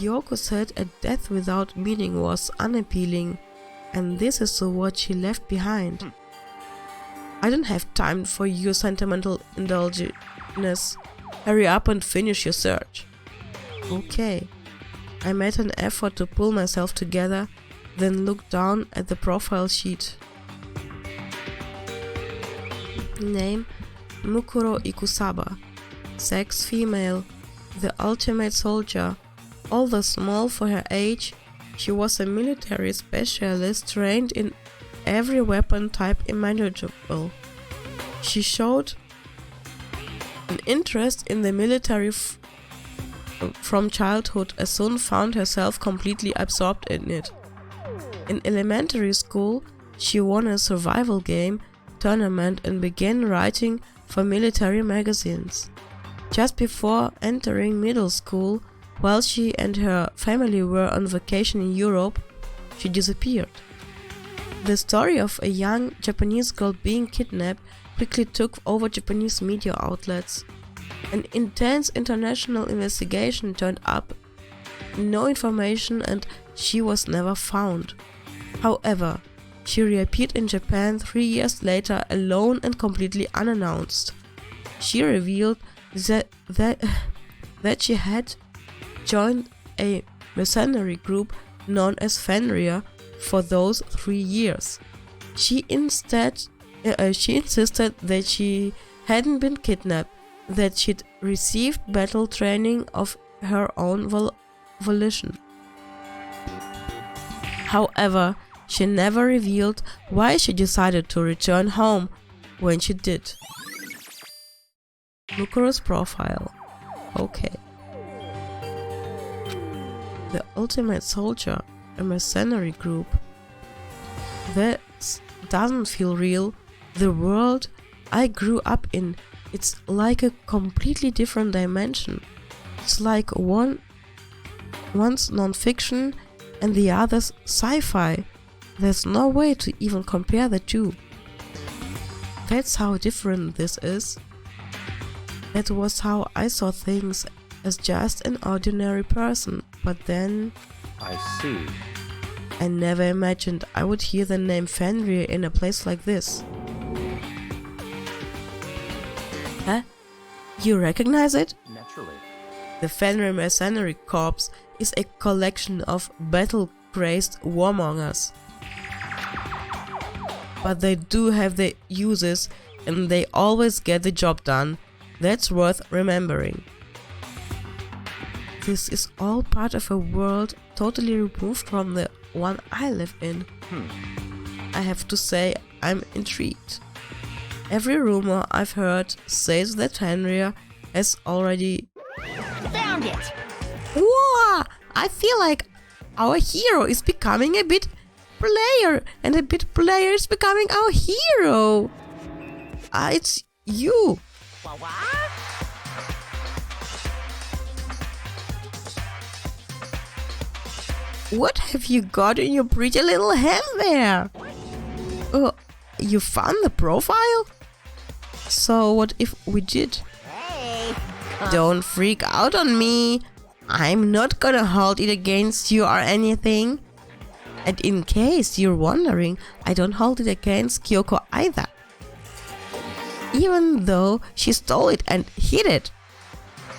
Kyoko said a death without meaning was unappealing, and this is what she left behind. I don't have time for your sentimental indulgence. Hurry up and finish your search. Okay. I made an effort to pull myself together, then looked down at the profile sheet. Name: Mukuro Ikusaba. Sex: female. The ultimate soldier. Although small for her age, she was a military specialist trained in every weapon type imaginable. She showed an interest in the military from childhood and soon found herself completely absorbed in it. In elementary school, she won a survival game tournament and began writing for military magazines. Just before entering middle school, while she and her family were on vacation in Europe, she disappeared. The story of a young Japanese girl being kidnapped quickly took over Japanese media outlets. An intense international investigation turned up no information and she was never found. However, she reappeared in Japan 3 years later alone and completely unannounced. She revealed that she had joined a mercenary group known as Fenrir for those 3 years. She insisted that she hadn't been kidnapped, that she'd received battle training of her own volition. However, she never revealed why she decided to return home when she did. Mukuro's profile. Okay. The Ultimate Soldier, a mercenary group. That doesn't feel real. The world I grew up in, it's like a completely different dimension. It's like one's non-fiction and the other's sci-fi. There's no way to even compare the two. That's how different this is. That was how I saw things as just an ordinary person, but then... I see. I never imagined I would hear the name Fenrir in a place like this. Huh? You recognize it? Naturally. The Fenrir Mercenary Corps is a collection of battle-crazed warmongers. But they do have their uses and they always get the job done. That's worth remembering. This is all part of a world totally removed from the one I live in. I have to say, I'm intrigued. Every rumor I've heard says that Fenrir has already... Found it! Whoa! I feel like our hero is becoming a bit player, and a bit player is becoming our hero. It's you. What? What have you got in your pretty little hand there? Oh, you found the profile? So what if we did? Hey! Don't freak out on me. I'm not gonna hold it against you or anything. And in case you're wondering, I don't hold it against Kyoko either. Even though she stole it and hid it.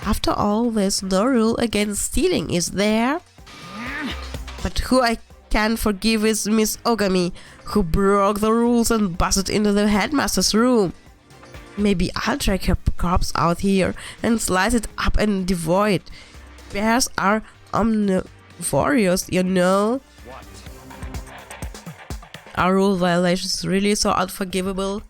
After all, there's no rule against stealing, is there? But who I can forgive is Miss Ogami, who broke the rules and busted into the headmaster's room. Maybe I'll drag her corpse out here and slice it up and devour it. Bears are omnivorous, you know. What? Are rule violations really so unforgivable?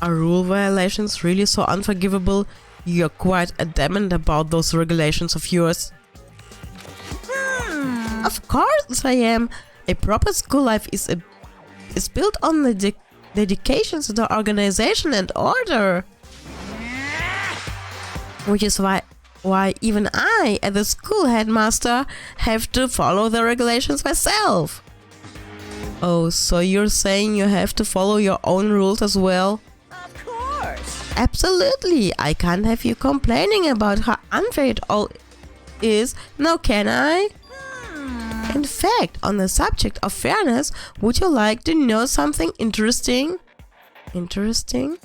Are rule violations really so unforgivable? You're quite adamant about those regulations of yours. Of course I am. A proper school life is built on the dedication to the organization and order. Which is why even I, as the school headmaster, have to follow the regulations myself. Oh, so you're saying you have to follow your own rules as well? Of course. Absolutely. I can't have you complaining about how unfair it all is, now can I? In fact, on the subject of fairness, would you like to know something interesting? Interesting?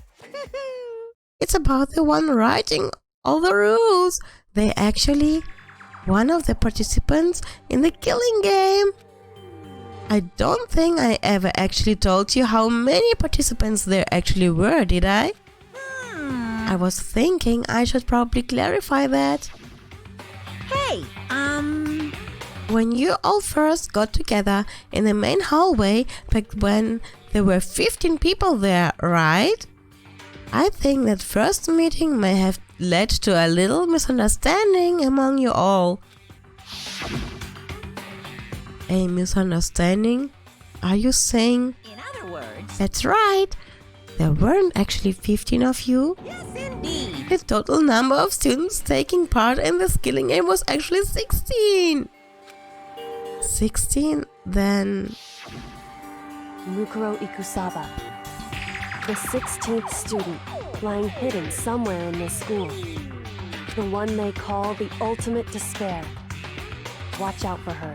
It's about the one writing all the rules. They actually one of the participants in the killing game. I don't think I ever actually told you how many participants there actually were, did I? I was thinking I should probably clarify that. Hey, When you all first got together in the main hallway back when there were 15 people there, right? I think that first meeting may have led to a little misunderstanding among you all. A misunderstanding? Are you saying? in other words. That's right. There weren't actually 15 of you. Yes, indeed. The total number of students taking part in this killing game was actually 16. 16? Then... Mukuro Ikusaba, the 16th student, lying hidden somewhere in this school. The one they call the ultimate despair. Watch out for her.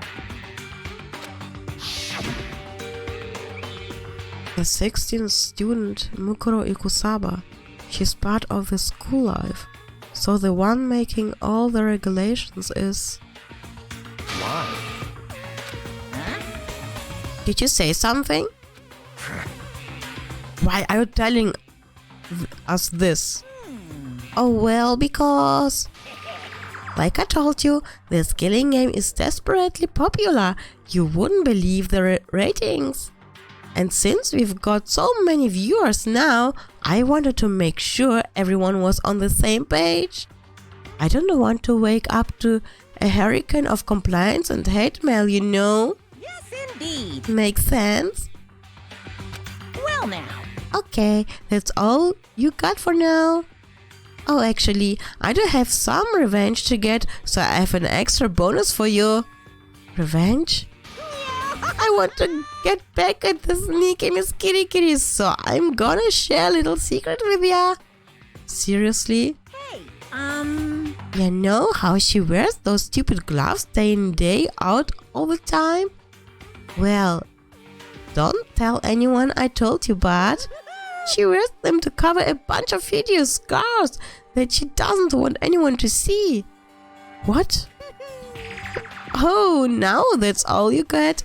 The 16th student, Mukuro Ikusaba. She's part of the school life. So the one making all the regulations is... Why? Did you say something? Why are you telling us this? Oh well, because... Like I told you, this killing game is desperately popular. You wouldn't believe the ratings. And since we've got so many viewers now, I wanted to make sure everyone was on the same page. I don't want to wake up to a hurricane of complaints and hate mail, you know? Yes, indeed. Makes sense? Well now. Okay, that's all you got for now. Oh, actually, I do have some revenge to get, so I have an extra bonus for you. Revenge? I want to get back at the sneaky Miss Kitty Kitty, so I'm gonna share a little secret with ya. Seriously? Hey, You know how she wears those stupid gloves day in day out all the time? Well, don't tell anyone I told you, but she wears them to cover a bunch of hideous scars that she doesn't want anyone to see. What? Oh, now that's all you got?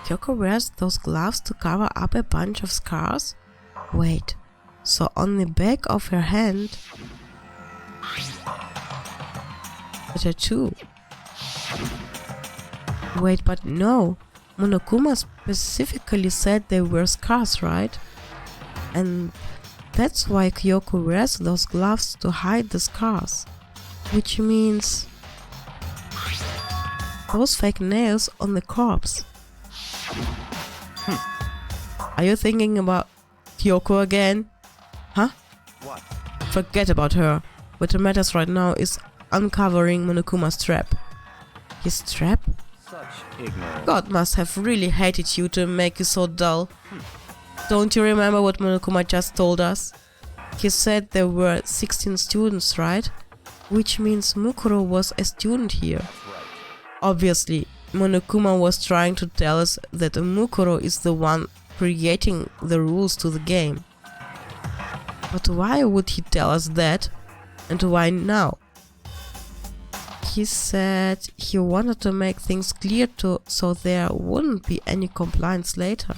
Kyoko wears those gloves to cover up a bunch of scars? Wait, so on the back of her hand... a tattoo. Wait, but no. Monokuma specifically said they were scars, right? And that's why Kyoko wears those gloves to hide the scars. Which means... those fake nails on the corpse. Are you thinking about Kyoko again? Huh? What? Forget about her. What matters right now is uncovering Monokuma's trap. His trap? Such ignorance. God must have really hated you to make you so dull. Don't you remember what Monokuma just told us? He said there were 16 students, right? Which means Mukuro was a student here. That's right. Obviously, Monokuma was trying to tell us that Mukuro is the one creating the rules to the game. But why would he tell us that? And why now? He said he wanted to make things clear so there wouldn't be any complaints later.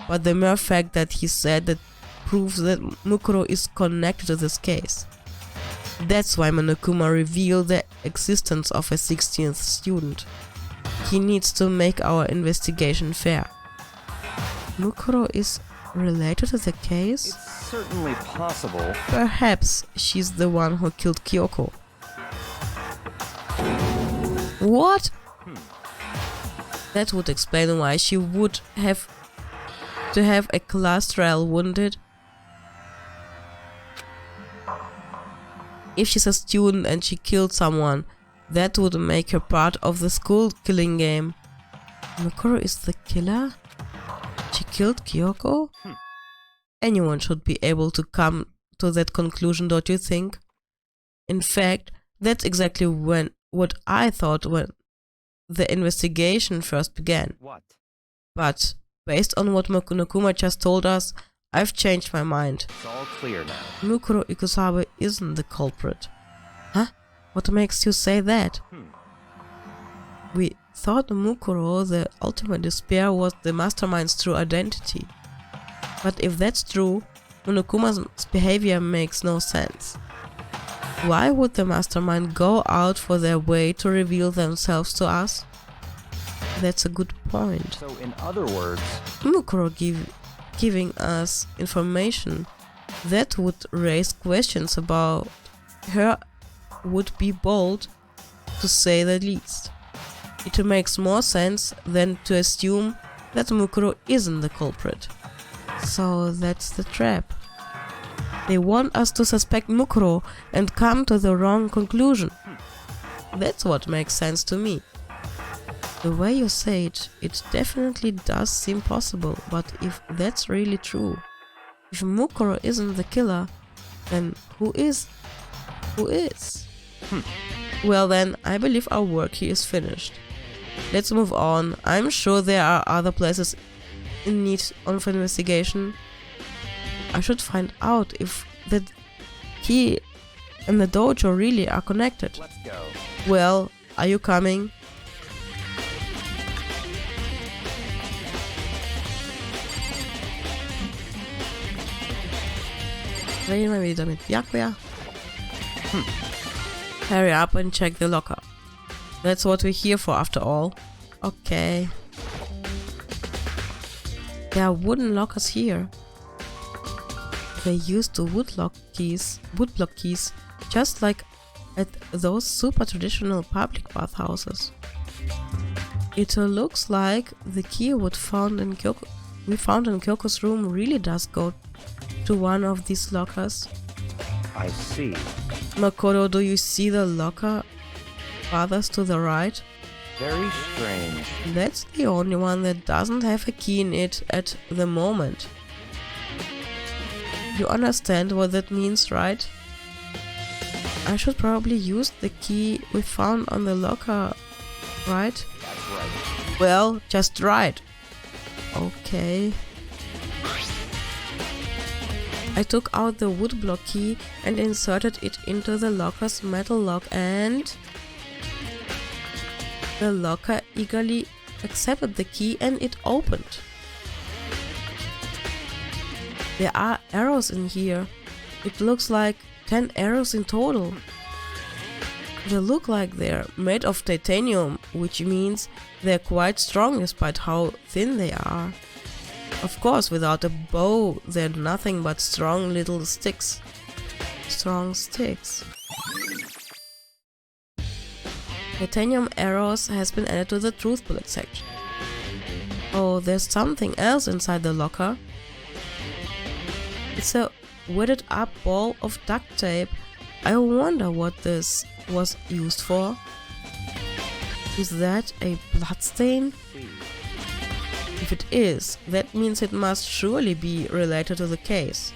But the mere fact that he said that proves that Mukuro is connected to this case. That's why Monokuma revealed the existence of a 16th student. He needs to make our investigation fair. Mukuro is related to the case? It's certainly possible. Perhaps she's the one who killed Kyoko. What? That would explain why she would have to have a class trial, wouldn't it? If she's a student and she killed someone, that would make her part of the school killing game. Mukuro is the killer? She killed Kyoko? Anyone should be able to come to that conclusion, don't you think? In fact, that's exactly what I thought when the investigation first began. What? But, based on what Monokuma just told us, I've changed my mind. It's all clear now. Mukuro Ikusabe isn't the culprit. Huh? What makes you say that? We thought Mukuro, the ultimate despair, was the mastermind's true identity. But if that's true, Monokuma's behavior makes no sense. Why would the mastermind go out for their way to reveal themselves to us? That's a good point. So in other words, Mukuro giving us information that would raise questions about her would be bold, to say the least. It makes more sense than to assume that Mukuro isn't the culprit. So that's the trap. They want us to suspect Mukuro and come to the wrong conclusion. That's what makes sense to me. The way you say it, it definitely does seem possible, but if that's really true, if Mukuro isn't the killer, then who is? Who is? Well then, I believe our work here is finished. Let's move on. I'm sure there are other places in need of investigation. I should find out if that key and the dojo really are connected. let's go. Well, are you coming? Reden wir wieder mit Byakuya. Hurry up and check the locker. That's what we're here for after all. Okay. There are wooden lockers here. They use the woodblock keys, just like at those super traditional public bathhouses. It looks like the key we found in Kyoko's room really does go to one of these lockers. I see. Makoto, do you see the locker farthest to the right? Very strange. That's the only one that doesn't have a key in it at the moment. You understand what that means, right? I should probably use the key we found on the locker, right? That's right. Well, just right. Okay. I took out the woodblock key and inserted it into the locker's metal lock, and the locker eagerly accepted the key and it opened. There are arrows in here. It looks like 10 arrows in total. They look like they're made of titanium, which means they're quite strong despite how thin they are. Of course, without a bow, they're nothing but strong little sticks. Strong sticks. Titanium arrows has been added to the truth bullet section. Oh, there's something else inside the locker. It's a wetted up ball of duct tape. I wonder what this was used for. Is that a bloodstain? If it is, that means it must surely be related to the case.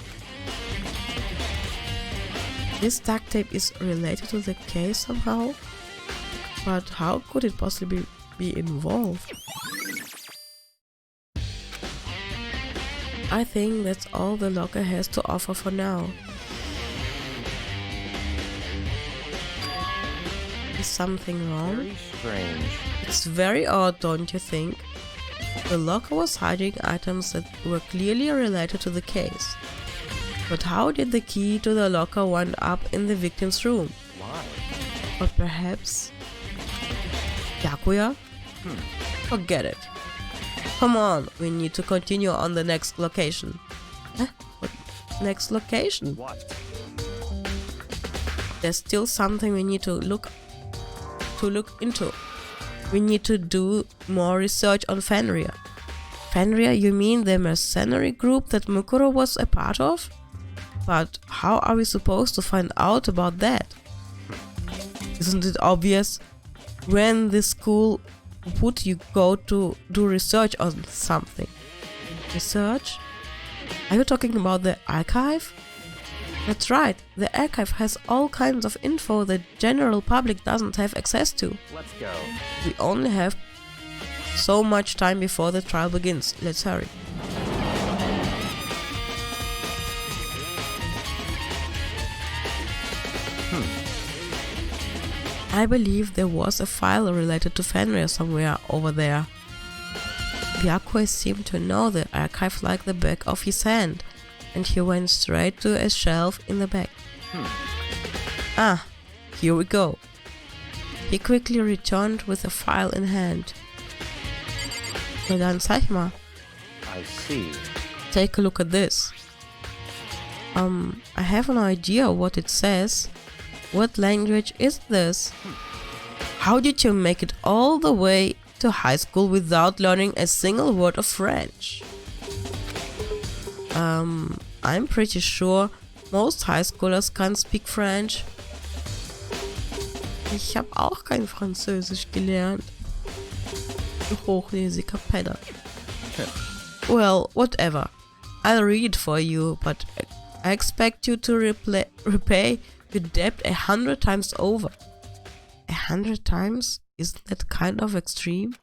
This duct tape is related to the case somehow? But how could it possibly be involved? I think that's all the locker has to offer for now. Is something wrong? Very strange. It's very odd, don't you think? The locker was hiding items that were clearly related to the case. But how did the key to the locker wind up in the victim's room? Why? Or perhaps Yakuya? Forget it. Come on, we need to continue on the next location. Huh? What? Next location? What? There's still something we need to look into. We need to do more research on Fenrir. Fenrir, you mean the mercenary group that Mukuro was a part of? But how are we supposed to find out about that? Isn't it obvious? When this school would you go to do research on something? Research? Are you talking about the archive? That's right, the archive has all kinds of info the general public doesn't have access to. Let's go. We only have so much time before the trial begins. Let's hurry. I believe there was a file related to Fenrir somewhere over there. Byakuya seemed to know the archive like the back of his hand, and he went straight to a shelf in the back. Ah, here we go. He quickly returned with a file in hand. Na dann zeig mal. I see. Take a look at this. I have no idea what it says. What language is this? How did you make it all the way to high school without learning a single word of French? I'm pretty sure most high schoolers can't speak French. Ich habe auch kein Französisch gelernt. Du hochnäsiger Penner. Well, whatever. I'll read it for you, but I expect you to repay your debt 100 times over. 100 times? Isn't that kind of extreme?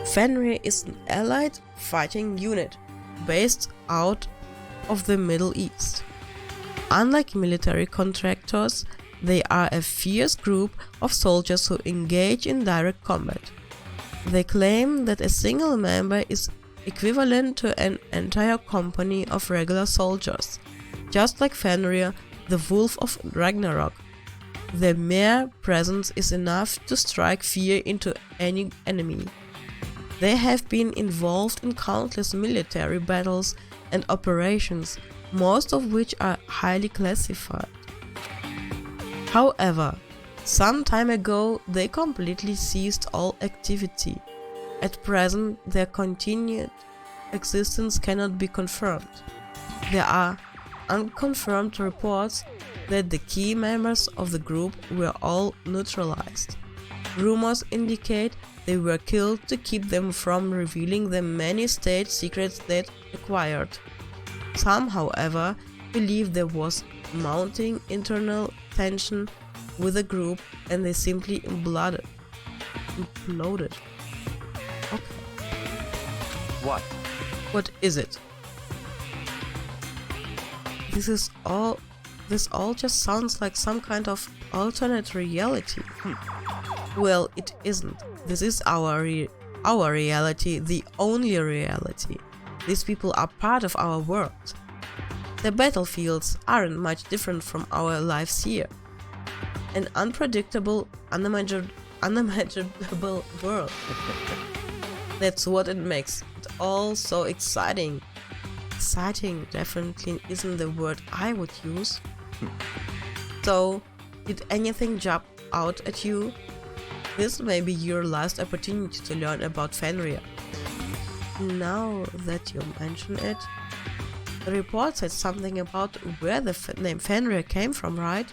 Fenrir is an allied fighting unit based out of the Middle East. Unlike military contractors, they are a fierce group of soldiers who engage in direct combat. They claim that a single member is equivalent to an entire company of regular soldiers. Just like Fenrir, the Wolf of Ragnarok, their mere presence is enough to strike fear into any enemy. They have been involved in countless military battles and operations, most of which are highly classified. However, some time ago they completely ceased all activity. At present, their continued existence cannot be confirmed. There are unconfirmed reports that the key members of the group were all neutralized. Rumors indicate they were killed to keep them from revealing the many state secrets they acquired. Some, however, believe there was mounting internal tension with the group and they simply imploded. Okay. What? What is it? This all just sounds like some kind of alternate reality. Well, it isn't. This is our reality, the only reality. These people are part of our world. The battlefields aren't much different from our lives here. An unpredictable, unimaginable world. That's what it makes it all so exciting. Exciting definitely isn't the word I would use. So, did anything jump out at you? This may be your last opportunity to learn about Fenrir. Now that you mention it, the report said something about where the name Fenrir came from, right?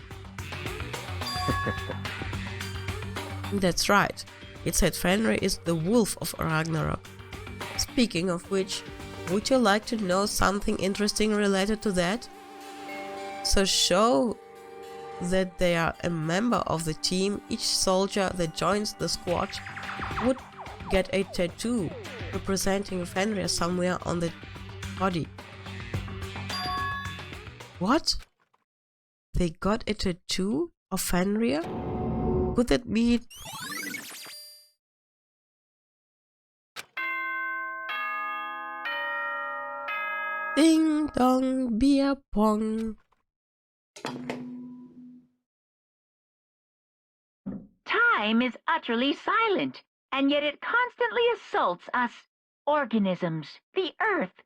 That's right. It said Fenrir is the Wolf of Ragnarok. Speaking of which, would you like to know something interesting related to that? So show that they are a member of the team, each soldier that joins the squad would get a tattoo representing Fenrir somewhere on the body. What? They got a tattoo of Fenrir? Could that be... Ding dong, beer pong. Time is utterly silent, and yet it constantly assaults us, organisms, the earth,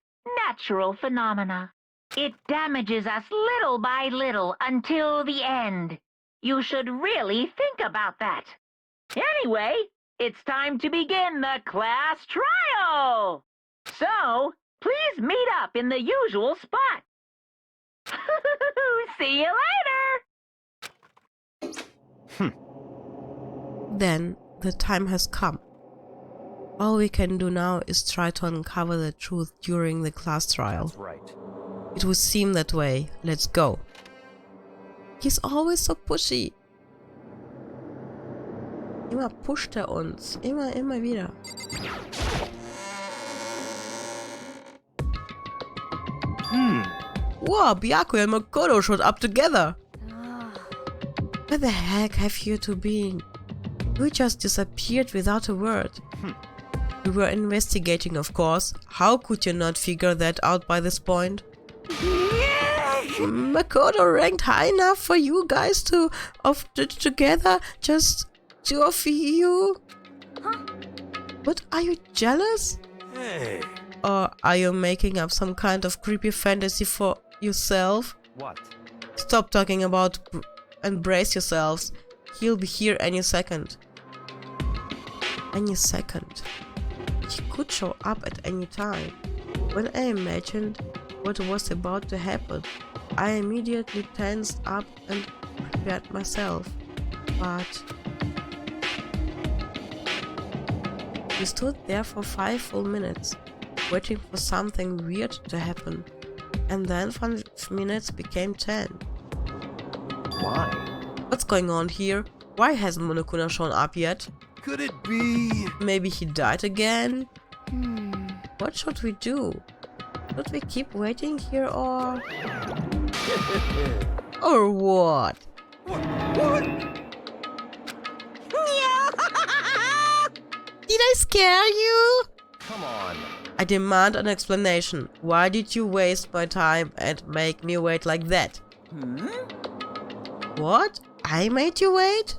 natural phenomena. It damages us little by little until the end. You should really think about that. Anyway, it's time to begin the class trial. So, please meet up in the usual spot. See you later! Then the time has come. All we can do now is try to uncover the truth during the class trial. That's right. It would seem that way. Let's go. He's always so pushy. Immer pusht er uns. Immer wieder. Wow, Byakuya and Makoto showed up together. Where the heck have you two been? You just disappeared without a word. We were investigating, of course. How could you not figure that out by this point? Makoto ranked high enough for you guys to together, just two of you? What, are you jealous? Hey. Or are you making up some kind of creepy fantasy for yourself? What? Stop talking about and brace yourselves. He'll be here any second. Any second. He could show up at any time. When I imagined what was about to happen, I immediately tensed up and prepared myself. But we stood there for 5 full minutes, waiting for something weird to happen. And then 5 minutes became 10. Why? What's going on here? Why hasn't Monokuna shown up yet? Could it be? Maybe he died again? What should we do? Should we keep waiting here or... or what? What? Did I scare you? Come on. I demand an explanation. Why did you waste my time and make me wait like that? What? I made you wait?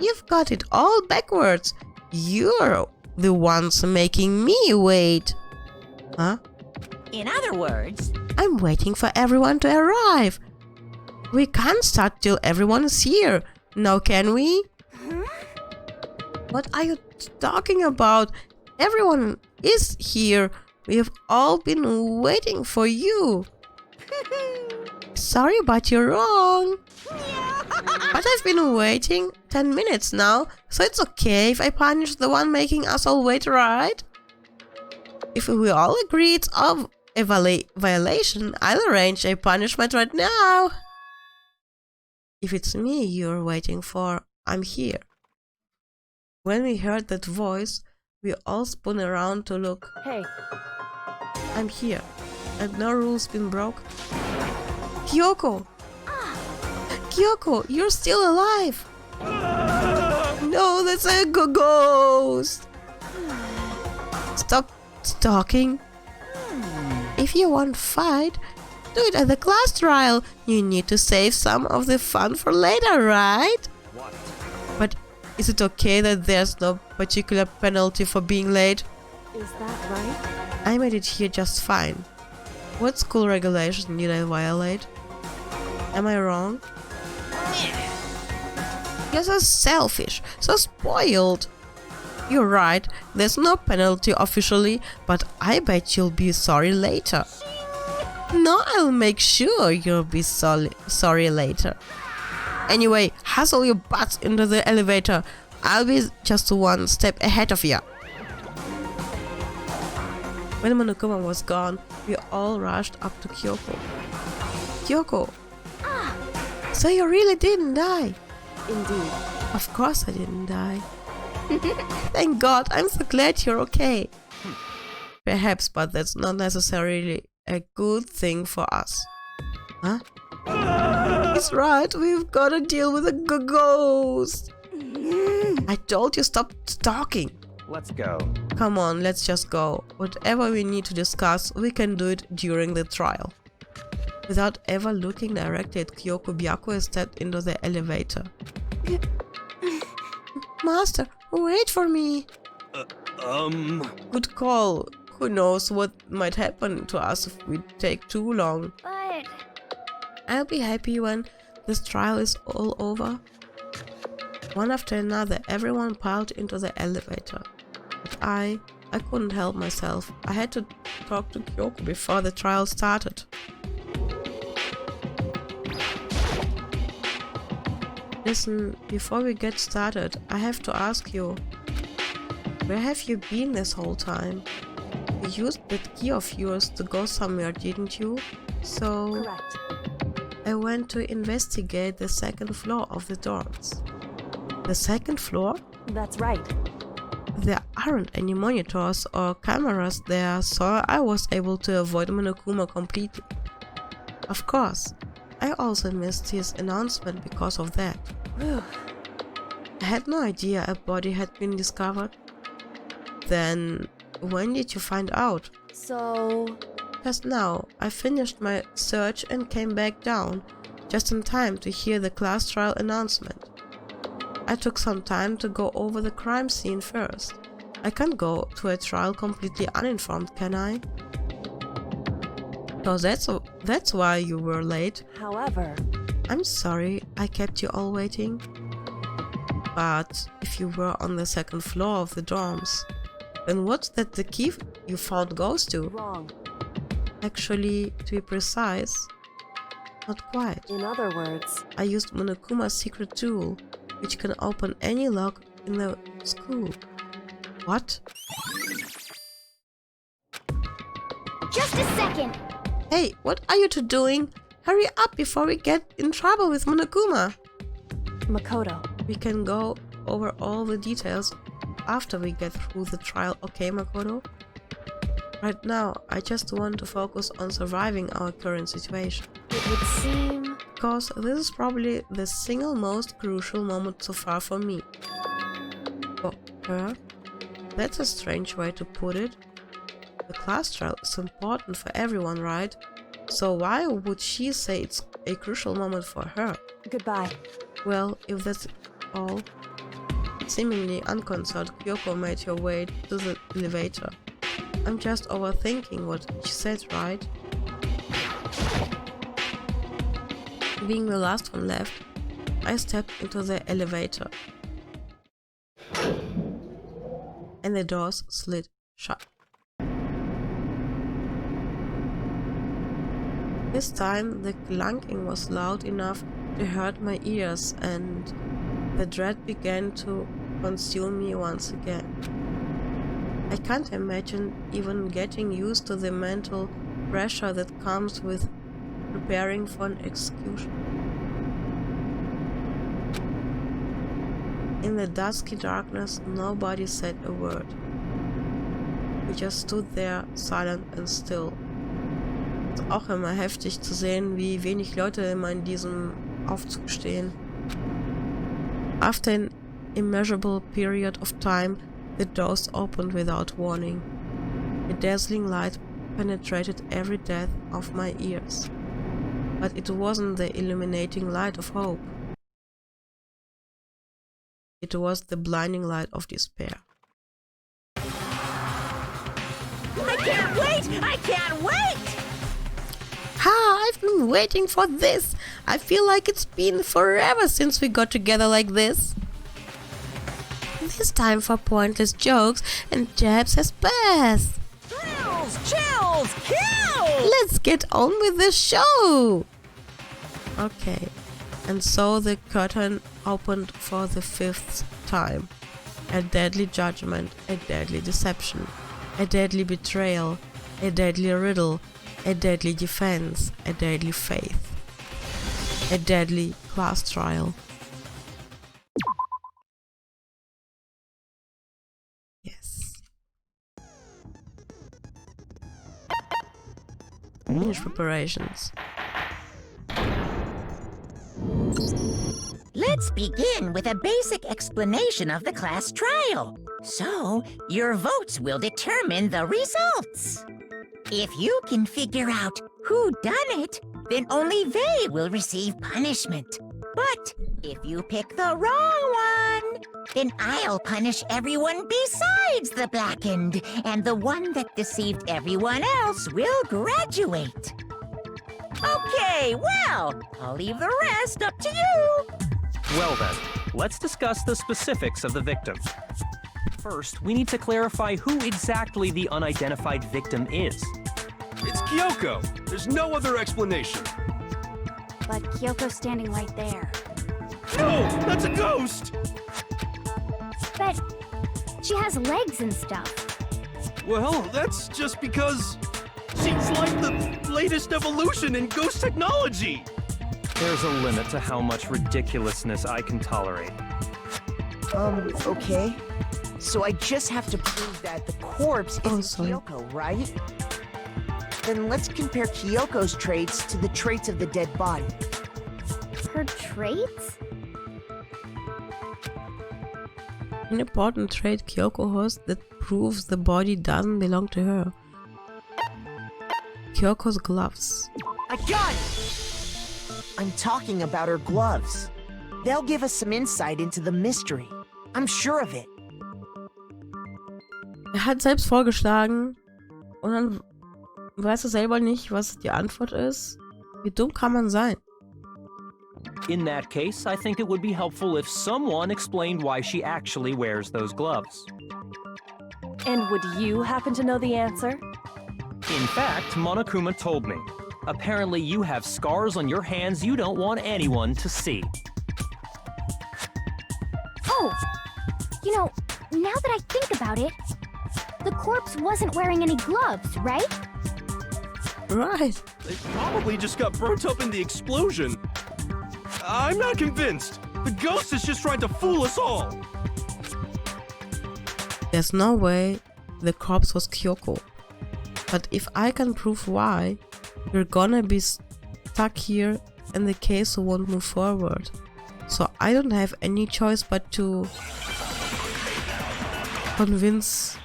You've got it all backwards. You're the ones making me wait. Huh? In other words, I'm waiting for everyone to arrive. We can't start till everyone is here. Now can we? What are you talking about? Everyone is here. We have all been waiting for you. Sorry, but you're wrong. But I've been waiting 10 minutes now, so it's okay if I punish the one making us all wait, right? If we all agree it's of a violation, I'll arrange a punishment right now. If it's me you're waiting for, I'm here. When we heard that voice, we all spun around to look. Hey, I'm here, and no rules been broke. Kyoko! Kyoko, you're still alive! No, that's a ghost! Stop talking. If you want fight, do it at the class trial. You need to save some of the fun for later, right? What? But is it okay that there's no particular penalty for being late? is that right? I made it here just fine. What school regulation did I violate? Am I wrong? You're so selfish, so spoiled. You're right, there's no penalty officially, but I bet you'll be sorry later. No, I'll make sure you'll be sorry later. Anyway, hustle your butts into the elevator. I'll be just one step ahead of you. When Monokuma was gone, we all rushed up to Kyoko. Kyoko! So you really didn't die? Indeed. Of course I didn't die. Thank God, I'm so glad you're okay. Perhaps, but that's not necessarily a good thing for us. Huh? He's right, we've got to deal with a ghost. I told you stop talking. Let's go. Come on, let's just go. Whatever we need to discuss, we can do it during the trial. Without ever looking directly at Kyoko, Byakuya stepped into the elevator. Master, wait for me! Good call. Who knows what might happen to us if we take too long. But... I'll be happy when this trial is all over. One after another, everyone piled into the elevator. But I couldn't help myself. I had to talk to Kyoko before the trial started. Listen, before we get started, I have to ask you, where have you been this whole time? You used that key of yours to go somewhere, didn't you? So... Correct. I went to investigate the second floor of the dorms. The second floor? That's right. There aren't any monitors or cameras there, so I was able to avoid Monokuma completely. Of course, I also missed his announcement because of that. I had no idea a body had been discovered. Then, when did you find out? So... Just now, I finished my search and came back down, just in time to hear the class trial announcement. I took some time to go over the crime scene first. I can't go to a trial completely uninformed, can I? So that's why you were late. However... I'm sorry I kept you all waiting. But if you were on the second floor of the dorms, then what's that the key you found goes to? Wrong. Actually, to be precise, not quite. In other words... I used Monokuma's secret tool, which can open any lock in the school. What? Just a second! Hey, what are you two doing? Hurry up before we get in trouble with Monokuma! Makoto. We can go over all the details after we get through the trial, okay, Makoto? Right now, I just want to focus on surviving our current situation. It would seem... Because this is probably the single most crucial moment so far for me. For her? That's a strange way to put it. The class trial is important for everyone, right? So why would she say it's a crucial moment for her? Goodbye. Well, if that's all... Seemingly unconcerned, Kyoko made her way to the elevator. I'm just overthinking what she said, right? Being the last one left, I stepped into the elevator. And the doors slid shut. This time the clunking was loud enough to hurt my ears, and the dread began to consume me once again. I can't imagine even getting used to the mental pressure that comes with preparing for an execution. In the dusky darkness, nobody said a word. We just stood there, silent and still. Es ist auch immer heftig zu sehen, wie wenig Leute immer in diesem Aufzug stehen. After an immeasurable period of time, the doors opened without warning. A dazzling light penetrated every depth of my ears. But it wasn't the illuminating light of hope. It was the blinding light of despair. I can't wait! I can't wait! I've been waiting for this! I feel like it's been forever since we got together like this. This time for pointless jokes and jabs as best. Thrills, chills, kills! Let's get on with the show! Okay, and so the curtain opened for the 5th time. A deadly judgment, a deadly deception, a deadly betrayal, a deadly riddle, a deadly defense, a deadly faith, a deadly class trial. Yes. Finish preparations. Let's begin with a basic explanation of the class trial. So, your votes will determine the results. If you can figure out who done it, then only they will receive punishment. But if you pick the wrong one, then I'll punish everyone besides the blackened, and the one that deceived everyone else will graduate. Okay, well, I'll leave the rest up to you. Well then, let's discuss the specifics of the victim. First, we need to clarify who exactly the unidentified victim is. It's Kyoko. There's no other explanation. But Kyoko's standing right there. No, that's a ghost! But she has legs and stuff. Well, that's just because she's like the latest evolution in ghost technology. There's a limit to how much ridiculousness I can tolerate. Okay. So I just have to prove that the corpse isn't Kyoko, right? Then let's compare Kyoko's traits to the traits of the dead body. Her traits? An important trait Kyoko has that proves the body doesn't belong to her. Kyoko's gloves. I got it! I'm talking about her gloves. They'll give us some insight into the mystery. I'm sure of it. Hat selbst vorgeschlagen und dann weiß er selber nicht, was die Antwort ist. Wie dumm kann man sein? In that case, I think it would be helpful if someone explained why she actually wears those gloves. And would you happen to know the answer? In fact, Monokuma told me. Apparently you have scars on your hands you don't want anyone to see. Oh! You know, now that I think about it, the corpse wasn't wearing any gloves, right? Right. They probably just got burnt up in the explosion. I'm not convinced. The ghost is just trying to fool us all. There's no way the corpse was Kyoko. But if I can prove why, we're gonna be stuck here and the case won't move forward. So I don't have any choice but to convince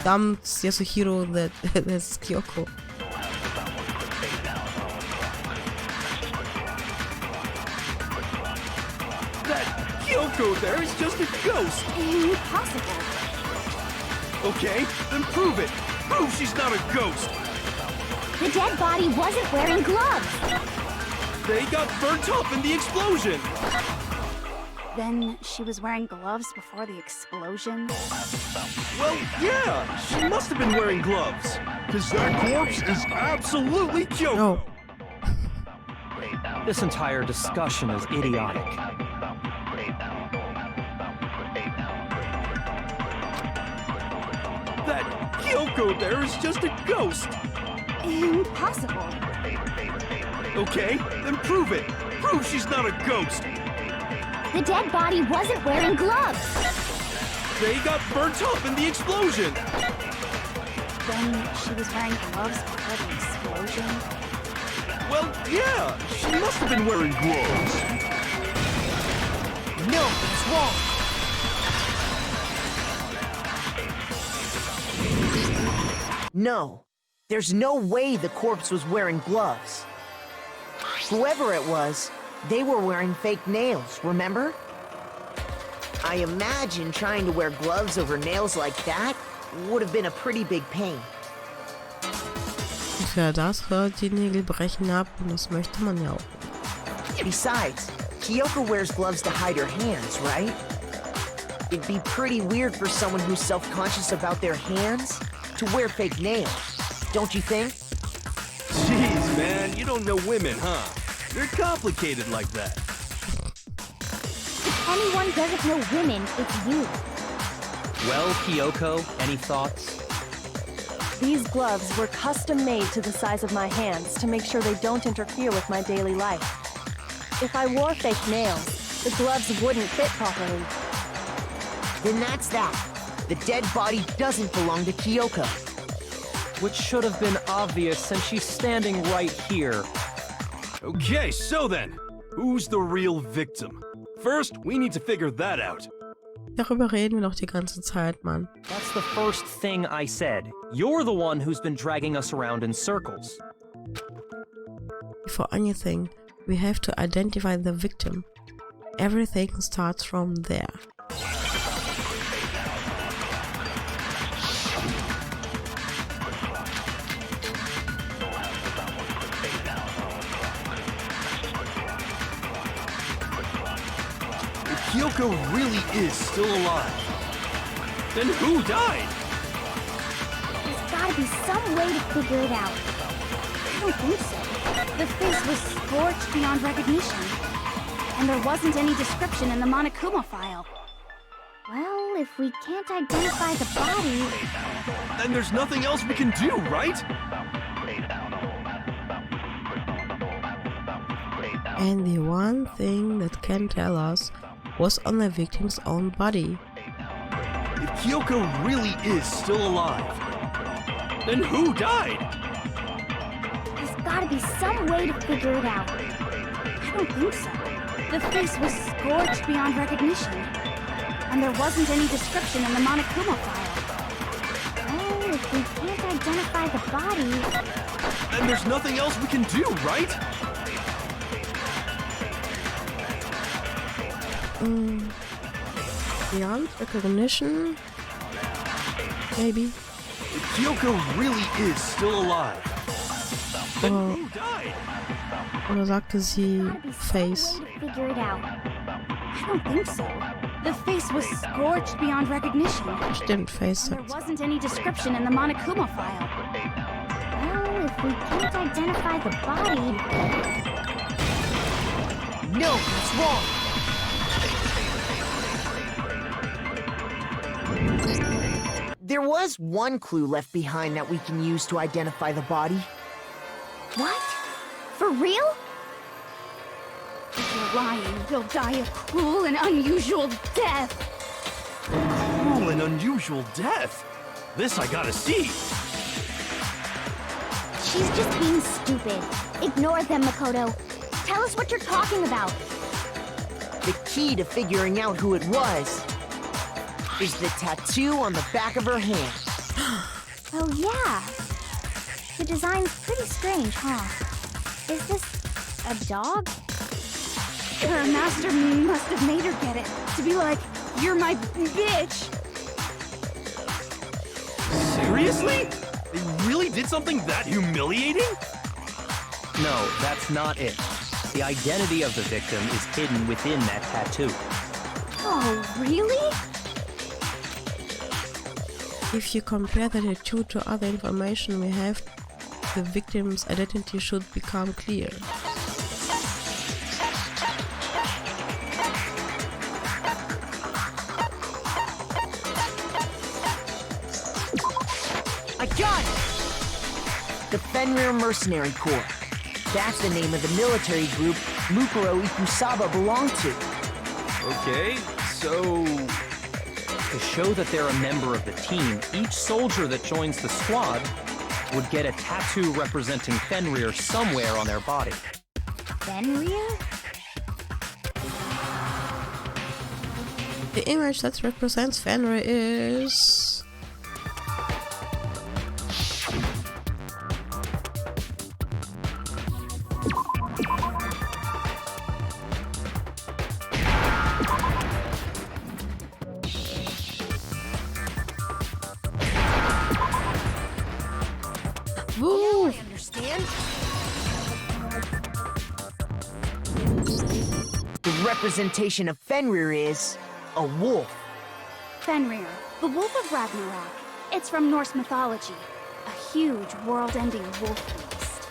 dumb Yasuhiro that that's Kyoko. That Kyoko there is just a ghost. Impossible. Okay, then prove it. Prove she's not a ghost. The dead body wasn't wearing gloves. They got burnt up in the explosion. Then she was wearing gloves before the explosion? Well, yeah, she must have been wearing gloves. Because that corpse is absolutely Kyoko. No. This entire discussion is idiotic. That Kyoko there is just a ghost. Impossible. Okay, then prove it. Prove she's not a ghost. The dead body wasn't wearing gloves. They got burnt up in the explosion. Then she was wearing gloves before the explosion? Well, yeah, she must have been wearing gloves. No, it's wrong. No, there's no way the corpse was wearing gloves. Whoever it was, they were wearing fake nails, remember? I imagine trying to wear gloves over nails like that would have been a pretty big pain. Und wer das hört, die Nägel brechen ab und das möchte man ja auch. Besides, Kyoko wears gloves to hide her hands, right? It'd be pretty weird for someone who's self-conscious about their hands to wear fake nails, don't you think? Jeez, man, you don't know women, huh? They're complicated like that. If anyone doesn't know women, it's you. Well, Kyoko, any thoughts? These gloves were custom made to the size of my hands to make sure they don't interfere with my daily life. If I wore fake nails, the gloves wouldn't fit properly. Then that's that. The dead body doesn't belong to Kyoko. Which should have been obvious since she's standing right here. Okay, so then, who's the real victim? First, we need to figure that out. Darüber reden wir doch die ganze Zeit, Mann. That's the first thing I said. You're the one who's been dragging us around in circles. Before anything, we have to identify the victim. Everything starts from there. If Kyoko really is still alive, then who died? There's gotta be some way to figure it out. I don't think so. The face was scorched beyond recognition. And there wasn't any description in the Monokuma file. Well, if we can't identify the body... Then there's nothing else we can do, right? And the one thing that can tell us was on the victim's own body. If Kyoko really is still alive, then who died? There's gotta be some way to figure it out. I don't think so. The face was scorched beyond recognition. And there wasn't any description in the Monokuma file. Well, if we can't identify the body... Then there's nothing else we can do, right? Beyond recognition? Maybe. If Kyoko really is still alive, then who died? Oder sagte sie Face? Figure it out. I don't think so. The face was scorched beyond recognition. Stimmt, Face. There wasn't any description in the Monokuma file. Well, if we can't identify the body... No, that's wrong. There was one clue left behind that we can use to identify the body. What? For real? If you're lying, you'll die a cruel and unusual death. Cruel and unusual death? This I gotta see. She's just being stupid. Ignore them, Makoto. Tell us what you're talking about. The key to figuring out who it was is the tattoo on the back of her hand. Oh, yeah. The design's pretty strange, huh? Is this a dog? Her master must have made her get it. To be like, you're my bitch. Seriously? They really did something that humiliating? No, that's not it. The identity of the victim is hidden within that tattoo. Oh, really? If you compare the tattoo to other information we have, the victim's identity should become clear. I got it! The Fenrir Mercenary Corps. That's the name of the military group Mukuro Ikusaba belonged to. Okay, so... To show that they're a member of the team, each soldier that joins the squad would get a tattoo representing Fenrir somewhere on their body. Fenrir? The image that represents Fenrir is... Woo! I understand. The representation of Fenrir is a wolf. Fenrir, the Wolf of Ragnarok. It's from Norse mythology. A huge, world-ending wolf beast.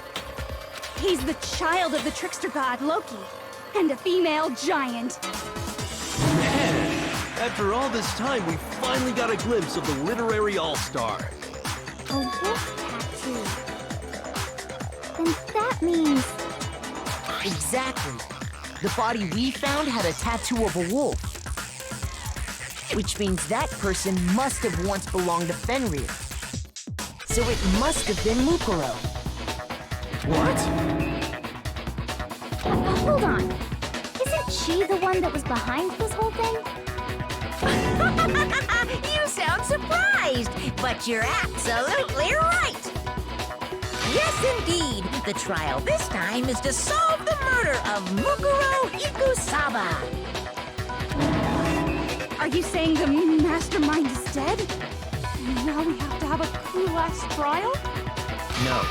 He's the child of the trickster god Loki, and a female giant. Man, after all this time, we finally got a glimpse of the literary all-star. A wolf tattoo. Then that means... Exactly. The body we found had a tattoo of a wolf. Which means that person must have once belonged to Fenrir. So it must have been Mukuro. What? Hold on. Isn't she the one that was behind this whole thing? You sound surprised, but you're absolutely right. Yes, indeed. The trial this time is to solve the murder of Mukuro Ikusaba. Are you saying the mastermind is dead? And now we have to have a coup last trial? No.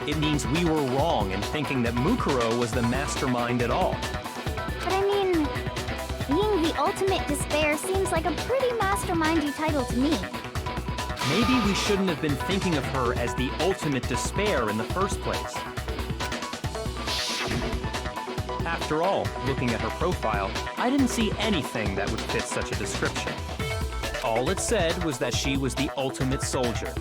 It means we were wrong in thinking that Mukuro was the mastermind at all. But I mean, being the ultimate despair seems like a pretty mastermindy title to me. Maybe we shouldn't have been thinking of her as the ultimate despair in the first place. After all, looking at her profile, I didn't see anything that would fit such a description. All it said was that she was the ultimate soldier.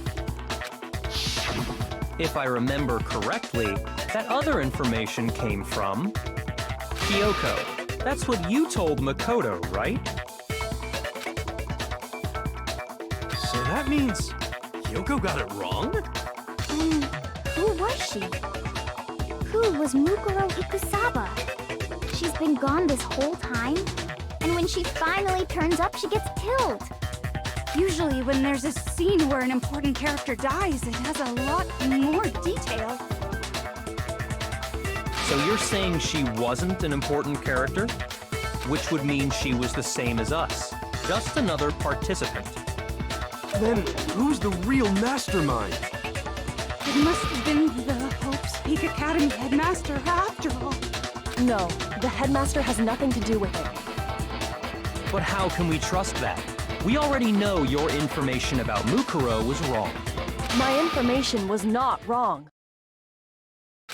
If I remember correctly, that other information came from Kyoko. That's what you told Makoto, right? So that means Kyoko got it wrong? Who was she? Who was Mukuro Ikusaba? She's been gone this whole time, and when she finally turns up, she gets killed. Usually when there's a scene where an important character dies, it has a lot more detail. So you're saying she wasn't an important character? Which would mean she was the same as us. Just another participant. Then who's the real mastermind? It must have been the Hope's Peak Academy headmaster after all. No, the headmaster has nothing to do with it. But how can we trust that? We already know your information about Mukuro was wrong. My information was not wrong.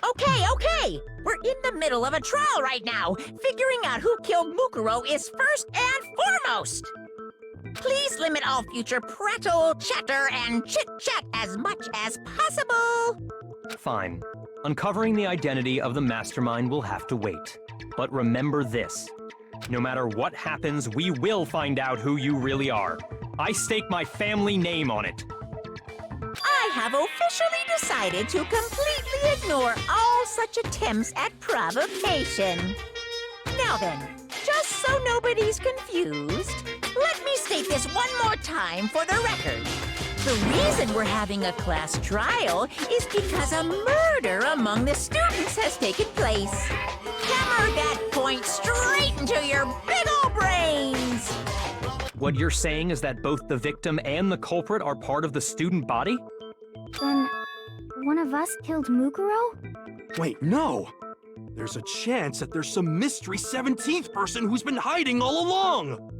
Okay. We're in the middle of a trial right now. Figuring out who killed Mukuro is first and foremost. Please limit all future prattle, chatter, and chit-chat as much as possible. Fine. Uncovering the identity of the mastermind will have to wait. But remember this. No matter what happens, we will find out who you really are. I stake my family name on it. I have officially decided to completely ignore all such attempts at provocation. Now then, just so nobody's confused, let me state this one more time for the record. The reason we're having a class trial is because a murder among the students has taken place. Hammer that point straight into your big ol' brains! What you're saying is that both the victim and the culprit are part of the student body? Then, one of us killed Mukuro? Wait, no! There's a chance that there's some mystery 17th person who's been hiding all along!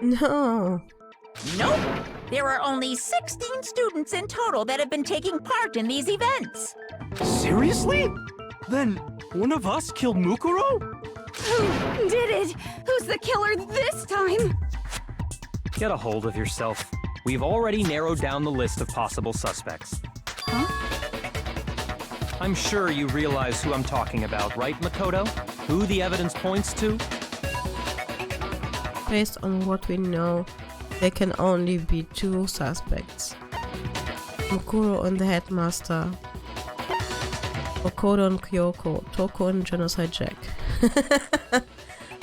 No. Nope! There are only 16 students in total that have been taking part in these events. Seriously? Then one of us killed Mukuro? Who did it? Who's the killer this time? Get a hold of yourself. We've already narrowed down the list of possible suspects. Huh? I'm sure you realize who I'm talking about, right, Makoto? Who the evidence points to? Based on what we know, there can only be two suspects. Mukuro and the headmaster. Makoto and Kyoko. Toko and Genocide Jack.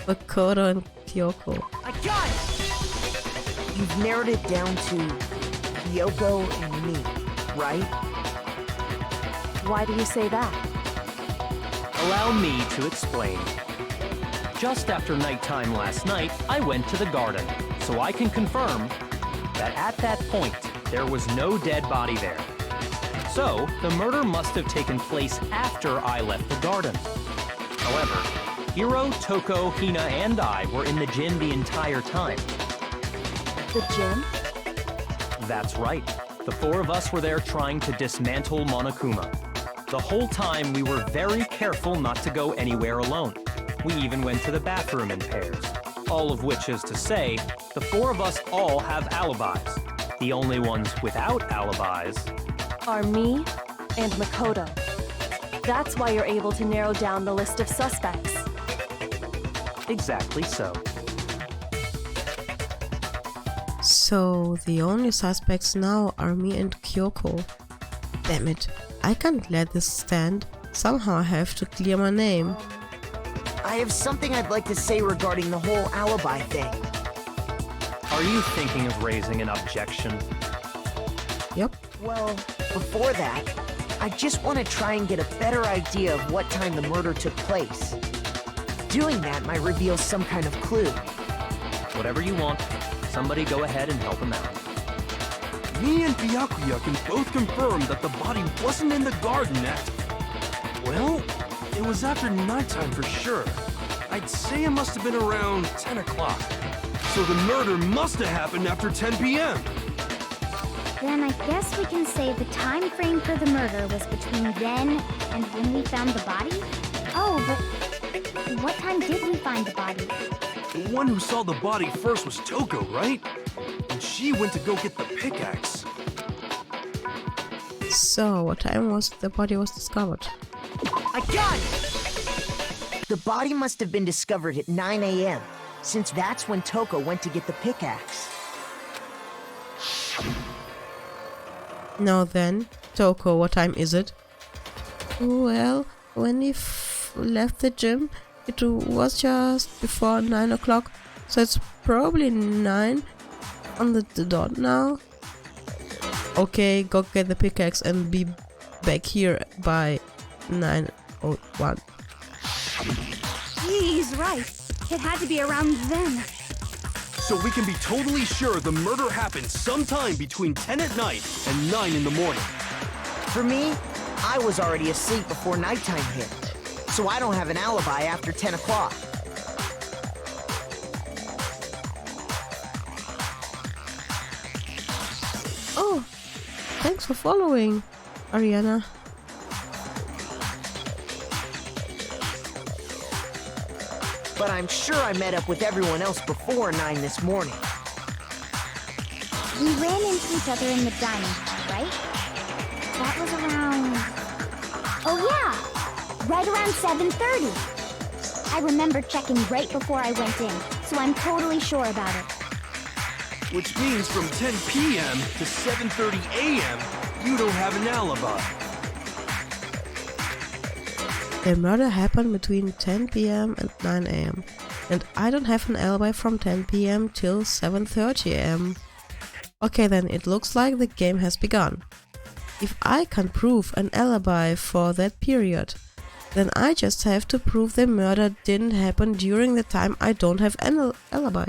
Makoto and Kyoko. I got it! You've narrowed it down to Kyoko and me, right? Why do you say that? Allow me to explain. Just after nighttime last night, I went to the garden, so I can confirm that at that point, there was no dead body there. So, the murder must have taken place after I left the garden. However, Hiro, Toko, Hina, and I were in the gym the entire time. The gym? That's right. The four of us were there trying to dismantle Monokuma. The whole time, we were very careful not to go anywhere alone. We even went to the bathroom in pairs. All of which is to say, the four of us all have alibis. The only ones without alibis Are me and Makoto. That's why you're able to narrow down the list of suspects. Exactly so. So the only suspects now are me and Kyoko. Damn it, I can't let this stand. Somehow I have to clear my name. I have something I'd like to say regarding the whole alibi thing. Are you thinking of raising an objection? Yep. Well, before that, I just want to try and get a better idea of what time the murder took place. Doing that might reveal some kind of clue. Whatever you want. Somebody go ahead and help him out. Me and Byakuya can both confirm that the body wasn't in the garden at... Well, it was after nighttime for sure. I'd say it must have been around 10 o'clock. So the murder must have happened after 10 p.m. Then I guess we can say the time frame for the murder was between then and when we found the body? Oh, but what time did we find the body? The one who saw the body first was Toko, right? And she went to go get the pickaxe. So, what time was the body was discovered? I got it! The body must have been discovered at 9 a.m., since that's when Toko went to get the pickaxe. Now then, Toko, what time is it? Well, when we left the gym, it was just before 9 o'clock, so it's probably 9 on the dot now. Okay, go get the pickaxe and be back here by 9:01. He's right. It had to be around then. So we can be totally sure the murder happened sometime between 10 at night and 9 in the morning. For me, I was already asleep before nighttime hit, so I don't have an alibi after 10 o'clock. Oh, thanks for following, Ariana. But I'm sure I met up with everyone else before 9 this morning. We ran into each other in the dining hall, right? That was around... Oh yeah! Right around 7:30. I remember checking right before I went in, so I'm totally sure about it. Which means from 10 p.m. to 7:30 a.m., you don't have an alibi. The murder happened between 10 p.m. and 9 a.m. and I don't have an alibi from 10 p.m. till 7:30 a.m. Okay then, it looks like the game has begun. If I can prove an alibi for that period, then I just have to prove the murder didn't happen during the time I don't have an alibi.